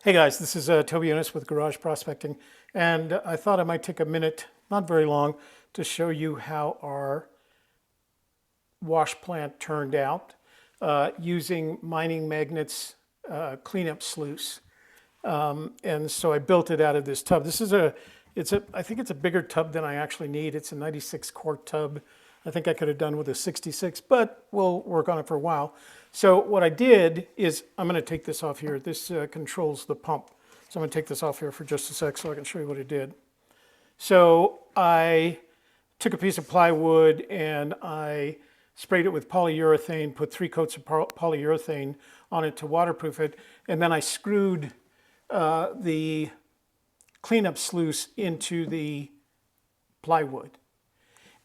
Hey guys, this is Toby Eunice with Garage Prospecting, and I thought I might take a minute, not very long, to show you how our wash plant turned out using mining magnets cleanup sluice. And so I built it out of this tub. I think it's a bigger tub than I actually need. It's a 96 quart tub. I think I could have done with a 66, but we'll work on it for a while. So what I did is, I'm going to take this off here. This controls the pump. So I'm going to take this off here for just a sec so I can show you what I did. So I took a piece of plywood and I sprayed it with polyurethane, put 3 coats of polyurethane on it to waterproof it, and then I screwed the cleanup sluice into the plywood.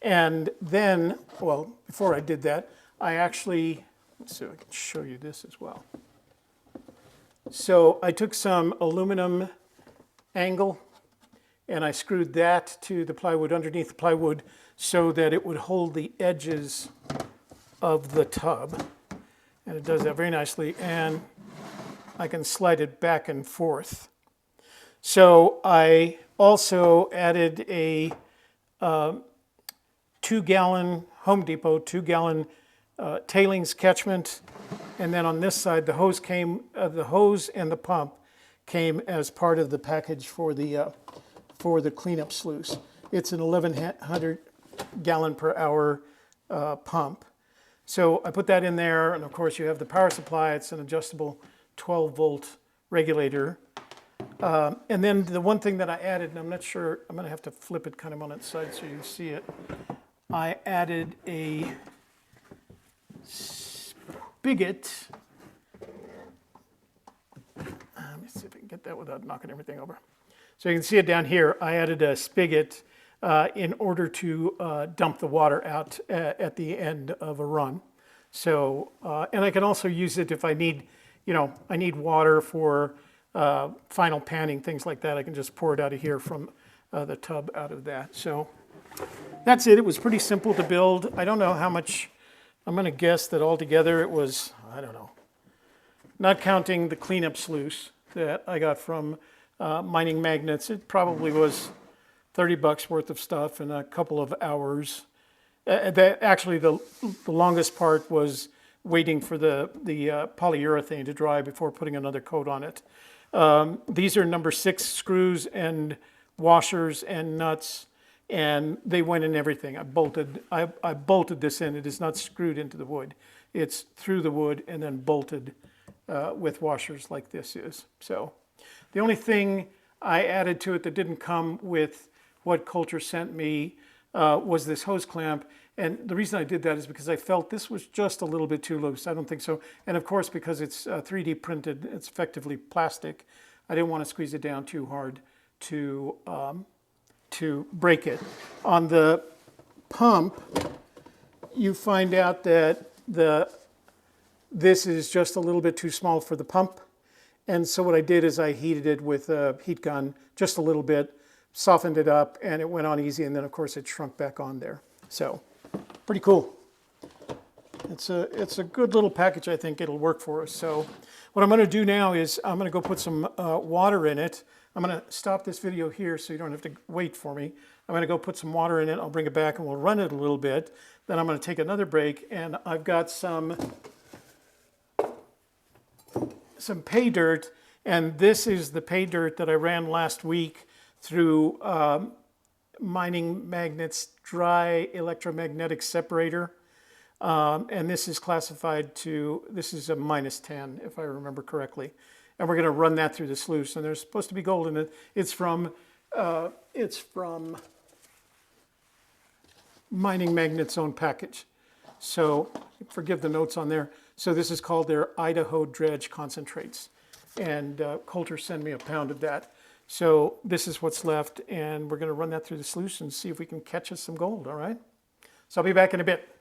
And then, well, before I did that, I actually, let's see if I can show you this as well. So I took some aluminum angle and I screwed that to the plywood underneath the plywood so that it would hold the edges of the tub. And it does that very nicely. And I can slide it back and forth. So I also added a 2-gallon Home Depot, 2-gallon tailings catchment, and then on this side the hose and the pump came as part of the package for the cleanup sluice. It's an 1,100 gallon per hour pump. So I put that in there, and of course you have the power supply. It's an adjustable 12-volt regulator. And then the one thing that I added, and I'm not sure, I'm going to have to flip it kind of on its side so you can see it. I added a spigot. Let me see if I can get that without knocking everything over. So you can see it down here. I added a spigot in order to dump the water out at the end of a run. So, and I can also use it if I need, I need water for final panning, things like that. I can just pour it out of here from the tub out of that. So that's it. It was pretty simple to build. I don't know how much, I'm going to guess that altogether it was, I don't know, not counting the cleanup sluice that I got from Mining Magnets. It probably was $30 worth of stuff in a couple of hours. Actually, the longest part was waiting for the polyurethane to dry before putting another coat on it. These are number 6 screws and washers and nuts, and they went in everything. I bolted this in. It is not screwed into the wood. It's through the wood and then bolted with washers like this is. So the only thing I added to it that didn't come with what Coulter sent me was this hose clamp. And the reason I did that is because I felt this was just a little bit too loose. I don't think so. And of course, because it's 3D printed, it's effectively plastic. I didn't want to squeeze it down too hard to break it. On the pump, you find out that this is just a little bit too small for the pump. And so what I did is I heated it with a heat gun just a little bit, softened it up, and it went on easy. And then of course it shrunk back on there. So pretty cool. It's a good little package. I think it'll work for us. So what I'm going to do now is I'm going to go put some water in it. I'm going to stop this video here so you don't have to wait for me. I'm going to go put some water in it. I'll bring it back and we'll run it a little bit. Then I'm going to take another break, and I've got some pay dirt, and this is the pay dirt that I ran last week through Mining Magnets dry electromagnetic separator. And this is classified to, this is a -10 if I remember correctly. And we're going to run that through the sluice, and there's supposed to be gold in it. It's from Mining Magnets' own package. So forgive the notes on there. So this is called their Idaho Dredge Concentrates. And Coulter sent me a pound of that. So this is what's left, and we're going to run that through the sluice and see if we can catch us some gold, all right? So I'll be back in a bit.